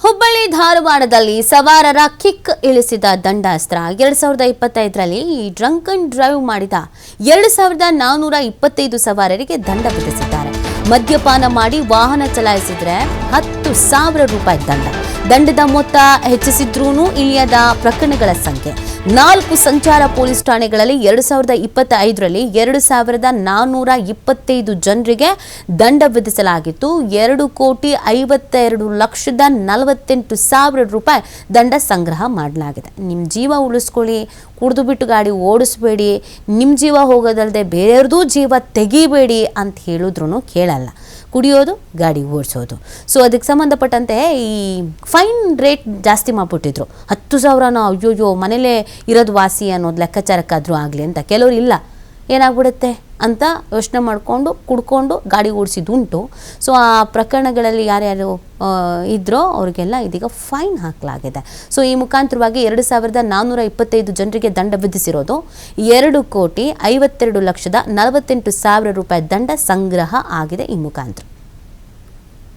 ಹುಬ್ಬಳ್ಳಿ ಧಾರವಾಡದಲ್ಲಿ ಸವಾರರ ಕಿಕ್ ಇಳಿಸಿದ ದಂಡಾಸ್ತ್ರ 2025ರಲ್ಲಿ drunk and drive ಮಾಡಿದ 2425 ಸವಾರರಿಗೆ ದಂಡ ವಿಧಿಸಿದ್ದಾರೆ. ಮದ್ಯಪಾನ ಮಾಡಿ ವಾಹನ ಚಲಾಯಿಸಿದ್ರೆ 10,000 ರೂಪಾಯಿ ದಂಡದ ಮೊತ್ತ ಹೆಚ್ಚಿಸಿದ್ರೂ ಇಳಿಯದ ಪ್ರಕರಣಗಳ ಸಂಖ್ಯೆ. 4 ಸಂಚಾರ ಪೊಲೀಸ್ ಠಾಣೆಗಳಲ್ಲಿ 2025ರಲ್ಲಿ 2425 ಜನರಿಗೆ ದಂಡ ವಿಧಿಸಲಾಗಿತ್ತು. 2,52,48,000 ರೂಪಾಯಿ ದಂಡ ಸಂಗ್ರಹ ಮಾಡಲಾಗಿದೆ. ನಿಮ್ಮ ಜೀವ ಉಳಿಸ್ಕೊಳ್ಳಿ, ಕುಡಿದು ಬಿಟ್ಟು ಗಾಡಿ ಓಡಿಸ್ಬೇಡಿ, ನಿಮ್ಮ ಜೀವ ಹೋಗೋದಲ್ಲದೆ ಬೇರೆಯವ್ರದ್ದು ಜೀವ ತೆಗಿಬೇಡಿ ಅಂತ ಹೇಳಿದ್ರು ಕೇಳಲ್ಲ. ಕುಡಿಯೋದು, ಗಾಡಿ ಓಡಿಸೋದು. ಸೊ ಅದಕ್ಕೆ ಸಂಬಂಧಪಟ್ಟಂತೆ ಈ ಫೈನ್ ರೇಟ್ ಜಾಸ್ತಿ ಮಾಡಿಬಿಟ್ಟಿದ್ರು. 10,000 ಅಯ್ಯೋಯ್ಯೋ ಮನೇಲೇ ಇರೋದು ವಾಸಿ ಅನ್ನೋದು ಲೆಕ್ಕಾಚಾರಕ್ಕಾದರೂ ಆಗಲಿ ಅಂತ. ಕೆಲವರು ಇಲ್ಲ, ಏನಾಗ್ಬಿಡುತ್ತೆ ಅಂತ ಯೋಚನೆ ಮಾಡಿಕೊಂಡು ಕುಡ್ಕೊಂಡು ಗಾಡಿ ಓಡಿಸಿದುಂಟು. ಸೊ ಆ ಪ್ರಕರಣಗಳಲ್ಲಿ ಯಾರ್ಯಾರು ಇದ್ರೋ ಅವ್ರಿಗೆಲ್ಲ ಇದೀಗ ಫೈನ್ ಹಾಕಲಾಗಿದೆ. ಸೊ ಈ ಮುಖಾಂತರವಾಗಿ 2425 ಜನರಿಗೆ ದಂಡ ವಿಧಿಸಿರೋದು. 2,52,48,000 ರೂಪಾಯಿ ದಂಡ ಸಂಗ್ರಹ ಆಗಿದೆ ಈ ಮುಖಾಂತರ.